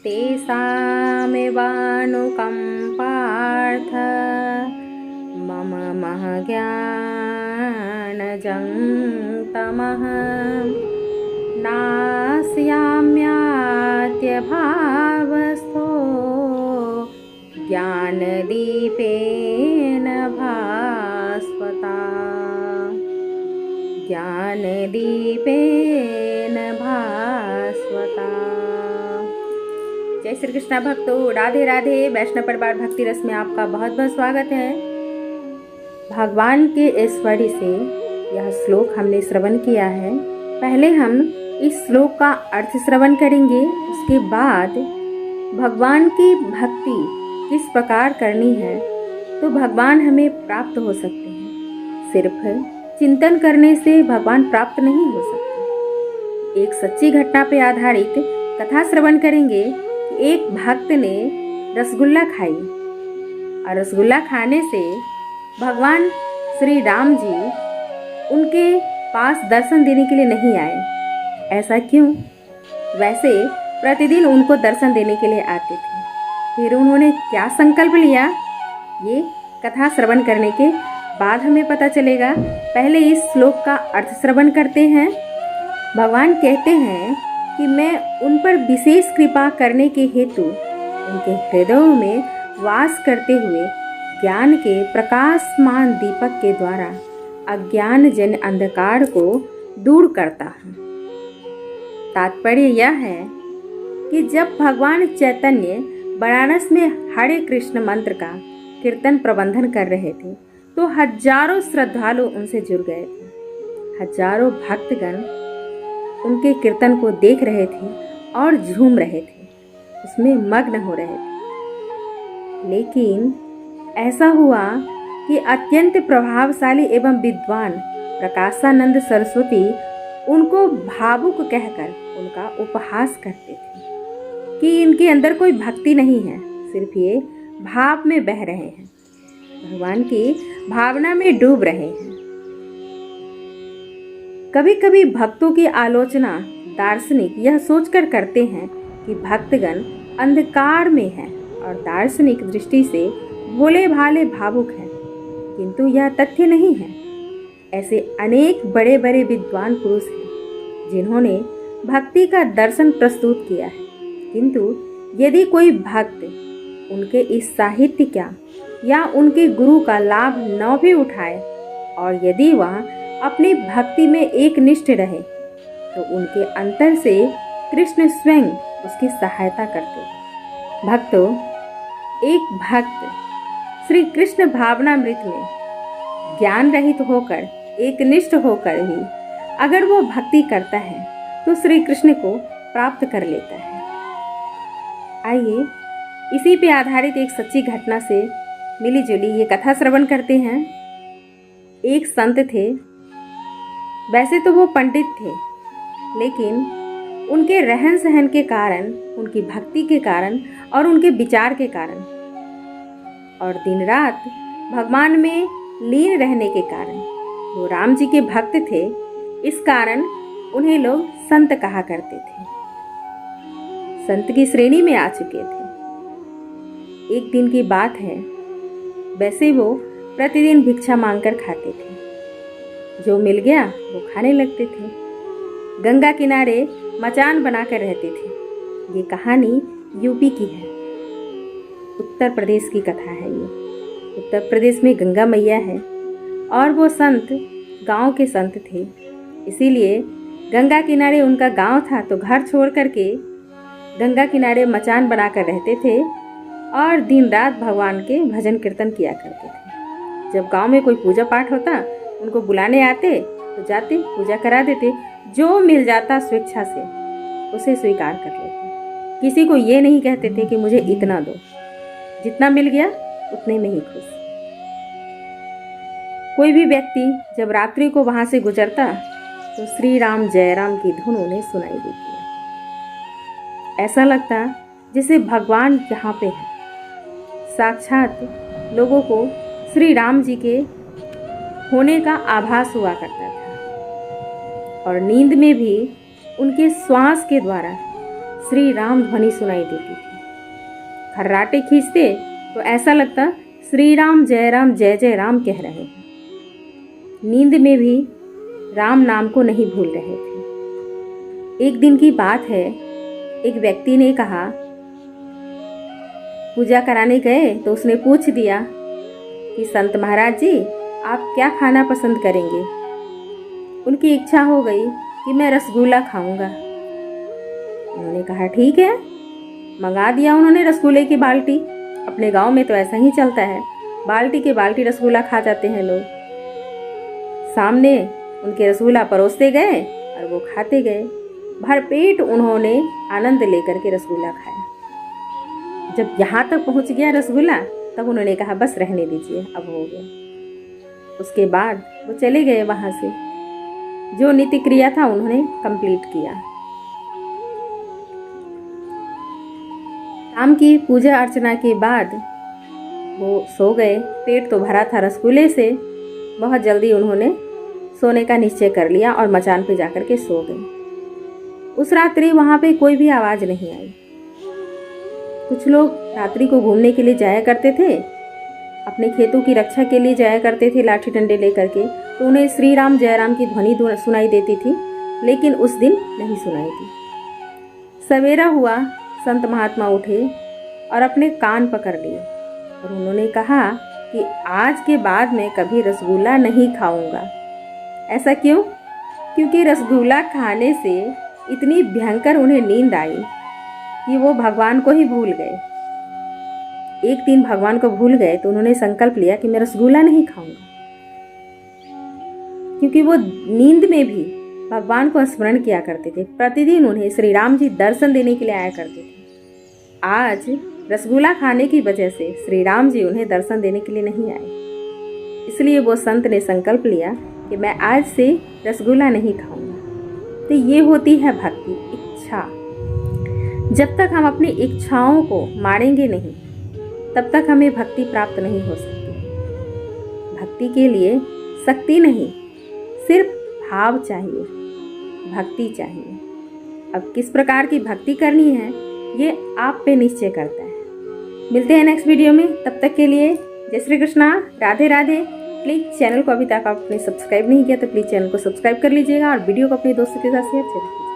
तेषामेवानुकम्पार्थ मम महज्ञानजं तमः नास्याम्यात्यभावस्थो ज्ञानदीपेन भास्वता। ज्ञानदीपेन भास्वता। जय श्री कृष्णा भक्तों, राधे राधे। वैष्णव परिवार भक्ति रस में आपका बहुत बहुत स्वागत है। भगवान के ऐश्वर्य से यह श्लोक हमने श्रवण किया है। पहले हम इस श्लोक का अर्थ श्रवण करेंगे, उसके बाद भगवान की भक्ति किस प्रकार करनी है तो भगवान हमें प्राप्त हो सकते हैं। सिर्फ चिंतन करने से भगवान प्राप्त नहीं हो सकते। एक सच्ची घटना पर आधारित कथा श्रवण करेंगे कि एक भक्त ने रसगुल्ला खाई और रसगुल्ला खाने से भगवान श्री राम जी उनके पास दर्शन देने के लिए नहीं आए। ऐसा क्यों? वैसे प्रतिदिन उनको दर्शन देने के लिए आते थे। फिर उन्होंने क्या संकल्प लिया, ये कथा श्रवण करने के बाद हमें पता चलेगा। पहले इस श्लोक का अर्थ श्रवण करते हैं। भगवान कहते हैं कि मैं उन पर विशेष कृपा करने के हेतु उनके हृदयों में वास करते हुए ज्ञान के प्रकाशमान दीपक के द्वारा अज्ञान जन अंधकार को दूर करता हूँ। तात्पर्य यह है कि जब भगवान चैतन्य बनारस में हरे कृष्ण मंत्र का कीर्तन प्रबंधन कर रहे थे तो हजारों श्रद्धालु उनसे जुड़ गए थे। हजारों भक्तगण उनके कीर्तन को देख रहे थे और झूम रहे थे, उसमें मग्न हो रहे थे। लेकिन ऐसा हुआ कि अत्यंत प्रभावशाली एवं विद्वान प्रकाशानंद सरस्वती उनको भावुक कहकर उनका उपहास करते थे कि इनके अंदर कोई भक्ति नहीं है, सिर्फ ये भाव में बह रहे हैं, भगवान की भावना में डूब रहे हैं। कभी कभी भक्तों की आलोचना दार्शनिक यह सोचकर करते हैं कि भक्तगण अंधकार में हैं और दार्शनिक दृष्टि से भोले भाले भावुक हैं, किंतु यह तथ्य नहीं है। ऐसे अनेक बड़े बड़े विद्वान पुरुष हैं जिन्होंने भक्ति का दर्शन प्रस्तुत किया है, किंतु यदि कोई भक्त उनके इस साहित्य का या उनके गुरु का लाभ न भी उठाए और यदि वह अपनी भक्ति में एक निष्ठ रहे तो उनके अंतर से कृष्ण स्वयं उसकी सहायता करते हैं। भक्तों, एक भक्त श्री कृष्ण भावनामृत में ज्ञान रहित होकर एक निष्ठ होकर ही अगर वो भक्ति करता है तो श्री कृष्ण को प्राप्त कर लेता है। आइए इसी पे आधारित एक सच्ची घटना से मिली जुली ये कथा श्रवण करते हैं। एक संत थे, वैसे तो वो पंडित थे, लेकिन उनके रहन सहन के कारण, उनकी भक्ति के कारण और उनके विचार के कारण और दिन रात भगवान में लीन रहने के कारण वो राम जी के भक्त थे। इस कारण उन्हें लोग संत कहा करते थे, संत की श्रेणी में आ चुके थे। एक दिन की बात है, वैसे वो प्रतिदिन भिक्षा मांगकर खाते थे, जो मिल गया वो खाने लगते थे। गंगा किनारे मचान बनाकर रहते थे। ये कहानी यूपी की है, उत्तर प्रदेश की कथा है। ये उत्तर प्रदेश में गंगा मैया है और वो संत गांव के संत थे, इसीलिए गंगा किनारे उनका गांव था तो घर छोड़ करके गंगा किनारे मचान बनाकर रहते थे और दिन रात भगवान के भजन कीर्तन किया करते थे। जब गांव में कोई पूजा पाठ होता उनको बुलाने आते तो जाते, पूजा करा देते, जो मिल जाता स्वेच्छा से उसे स्वीकार कर लेते। किसी को ये नहीं कहते थे कि मुझे इतना दो, जितना मिल गया उतने में ही खुश। कोई भी व्यक्ति जब रात्रि को वहां से गुजरता तो श्री राम जय राम की धुन उन्हें सुनाई देती है। ऐसा लगता जैसे भगवान यहाँ पे है। साक्षात लोगों को श्री राम जी के होने का आभास हुआ करता था और नींद में भी उनके श्वास के द्वारा श्री राम ध्वनि सुनाई देती थी। खर्राटे खींचते तो ऐसा लगता श्री राम जय जय राम कह रहे हैं। नींद में भी राम नाम को नहीं भूल रहे थे। एक दिन की बात है, एक व्यक्ति ने कहा, पूजा कराने गए तो उसने पूछ दिया कि संत महाराज जी आप क्या खाना पसंद करेंगे। उनकी इच्छा हो गई कि मैं रसगुल्ला खाऊंगा। उन्होंने कहा ठीक है, मंगा दिया उन्होंने रसगुल्ले की बाल्टी। अपने गांव में तो ऐसा ही चलता है, बाल्टी के बाल्टी रसगुल्ला खा जाते हैं लोग। सामने उनके रसगुल्ला परोसते गए और वो खाते गए। भरपेट उन्होंने आनंद लेकर के रसगुल्ला खाया। जब यहाँ तक पहुँच गया रसगुल्ला, तब उन्होंने कहा बस रहने दीजिए, अब हो गया। उसके बाद वो चले गए वहाँ से। जो नित्य क्रिया था उन्होंने कंप्लीट किया। शाम की पूजा अर्चना के बाद वो सो गए। पेट तो भरा था रसगुल्ले से। बहुत जल्दी उन्होंने सोने का निश्चय कर लिया और मचान पे जाकर के सो गए। उस रात्रि वहाँ पे कोई भी आवाज़ नहीं आई। कुछ लोग रात्रि को घूमने के लिए जाया करते थे, अपने खेतों की रक्षा के लिए जाया करते थे लाठी डंडे लेकर के, तो उन्हें श्री राम जय राम की ध्वनि सुनाई देती थी, लेकिन उस दिन नहीं सुनाई दी। सवेरा हुआ, संत महात्मा उठे और अपने कान पकड़ लिए और उन्होंने कहा कि आज के बाद मैं कभी रसगुल्ला नहीं खाऊंगा। ऐसा क्यों? क्योंकि रसगुल्ला खाने से इतनी भयंकर उन्हें नींद आई कि वो भगवान को ही भूल गए। एक दिन भगवान को भूल गए तो उन्होंने संकल्प लिया कि मैं रसगुल्ला नहीं खाऊंगा, क्योंकि वो नींद में भी भगवान को स्मरण किया करते थे। प्रतिदिन उन्हें श्री राम जी दर्शन देने के लिए आया करते थे। आज रसगुल्ला खाने की वजह से श्री राम जी उन्हें दर्शन देने के लिए नहीं आए, इसलिए वो संत ने संकल्प लिया कि मैं आज से रसगुल्ला नहीं खाऊंगा। तो ये होती है भक्ति, इच्छा। जब तक हम अपनी इच्छाओं को मारेंगे नहीं, तब तक हमें भक्ति प्राप्त नहीं हो सकती। भक्ति के लिए शक्ति नहीं, सिर्फ भाव चाहिए, भक्ति चाहिए। अब किस प्रकार की भक्ति करनी है ये आप पे निश्चय करता है। मिलते हैं नेक्स्ट वीडियो में, तब तक के लिए जय श्री कृष्णा, राधे राधे। प्लीज़ चैनल को अभी तक आपने सब्सक्राइब नहीं किया तो प्लीज़ चैनल को सब्सक्राइब कर लीजिएगा और वीडियो को अपने दोस्तों के साथ शेयर करिए।